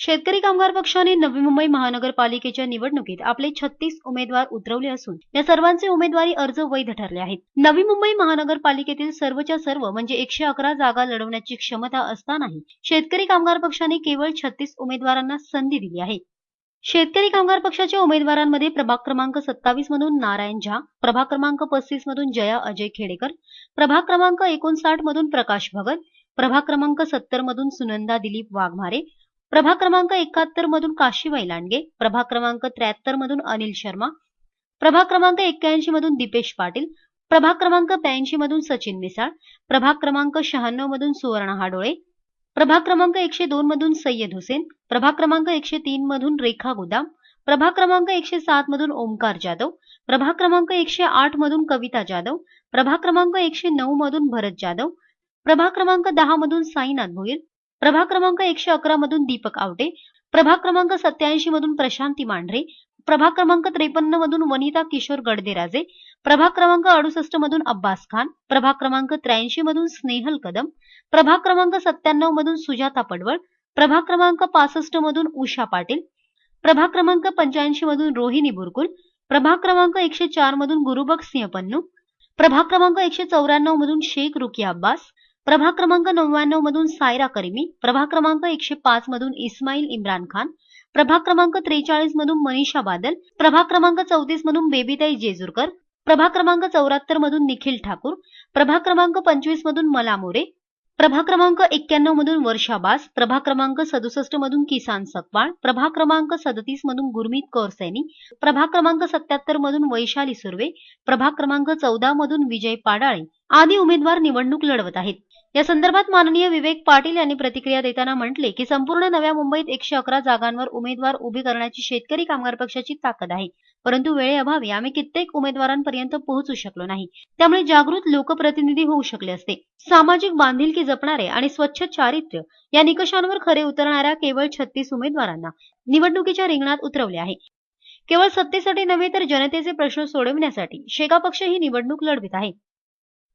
शेतकरी कामगार पक्षाने नवी मुंबई महानगरपालिकेच्या निवडणुकीत आपले 36 उमेदवार उतरवले असून या सर्वांचे उमेदवारी अर्ज वैध ठरले आहेत. नवी मुंबई महानगरपालिकेतील सर्वच्या सर्व म्हणजे 111 जागा लढवण्याची क्षमता असतानाही शेतकरी कामगार पक्षाने केवळ 36 उमेदवारांना संधी दिली आहे. शेतकरी कामगार पक्षाच्या उमेदवारांमध्ये प्रभाग क्रमांक 27 मधून नारायण झा, प्रभाग क्रमांक 35 मधून जया अजय खेडेकर, प्रभाग क्रमांक 59 मधून प्रकाश भगत, प्रभाग क्रमांक 70 मधून सुनंदा दिलीप वाघमारे, प्रभाग क्रमांक 71 मधून काशीबाई लांडगे, प्रभाग क्रमांक 73 मधून अनिल शर्मा, प्रभाग क्रमांक 81 मधून दीपेश पाटील, प्रभाग क्रमांक 82 मधून सचिन मिसाळ, प्रभाग क्रमांक 96 मधून सुवर्ण हाडोळे, प्रभाग क्रमांक 102 मधून सय्यद हुसेन, प्रभाग क्रमांक 103 मधून रेखा गुदाम, प्रभाग क्रमांक 107 मधून ओमकार जाधव, प्रभाग क्रमांक 108 मधून कविता जाधव, प्रभाग क्रमांक 109 मधून भरत जाधव, प्रभाग क्रमांक 10 मधून साईनाथ भोईर, प्रभाग क्रमांक 111 मधून दीपक आवटे, प्रभाग क्रमांक 87 मधून प्रशांती मांढरे, प्रभाग क्रमांक 53 मधून वनिता किशोर गडदेराजे, प्रभाग क्रमांक 68 मधून अब्बास खान, प्रभाग क्रमांक 83 मधून स्नेहल कदम, प्रभाग क्रमांक 97 मधून सुजाता पडवळ, प्रभाग क्रमांक 65 मधून उषा पाटील, प्रभाग क्रमांक 85 मधून रोहिणी बुरकुल, प्रभाग क्रमांक 104 मधून गुरुबख्श सिंह पन्नू, प्रभाग क्रमांक 194 मधून शेख रुकिया अब्बास, प्रभाग क्रमांक 99 मधून सायरा करीमी, प्रभाग क्रमांक 105 मधून इस्माईल इम्रान खान, प्रभाग क्रमांक 43 मधून मनीषा बादल, प्रभाग क्रमांक 34 मधून बेबीताई जेजूरकर, प्रभाग क्रमांक 74 मधून निखिल ठाकूर, प्रभाग क्रमांक 25 मधून मला मोरे, प्रभाग क्रमांक 91 मधून वर्षा बास, प्रभाग क्रमांक 67 मधून किसान सकपाळ, प्रभाग क्रमांक 37 मधून गुरमीत कौर सैनी, प्रभाग क्रमांक 77 मधून वैशाली सुर्वे, प्रभाग क्रमांक 14 मधून विजय पाडाळे आदी उमेदवार निवडणूक लढवत आहेत. या संदर्भात माननीय विवेक पाटील यांनी प्रतिक्रिया देताना म्हटले की संपूर्ण नव्या मुंबईत 111 जागांवर उमेदवार उभे करण्याची शेतकरी कामगार पक्षाची ताकद आहे, परंतु वेळेअभावी आम्ही कित्येक उमेदवारांपर्यंत पोहोचू शकलो नाही. त्यामुळे जागृत लोकप्रतिनिधी होऊ शकले असते. सामाजिक बांधिलकी जपणारे आणि स्वच्छ चारित्र्य या निकषांवर खरे उतरणाऱ्या केवळ 36 उमेदवारांना निवडणुकीच्या रिंगणात उतरवले आहे. केवळ सत्तेसाठी नव्हे तर जनतेचे प्रश्न सोडविण्यासाठी शेका पक्ष ही निवडणूक लढवित आहे.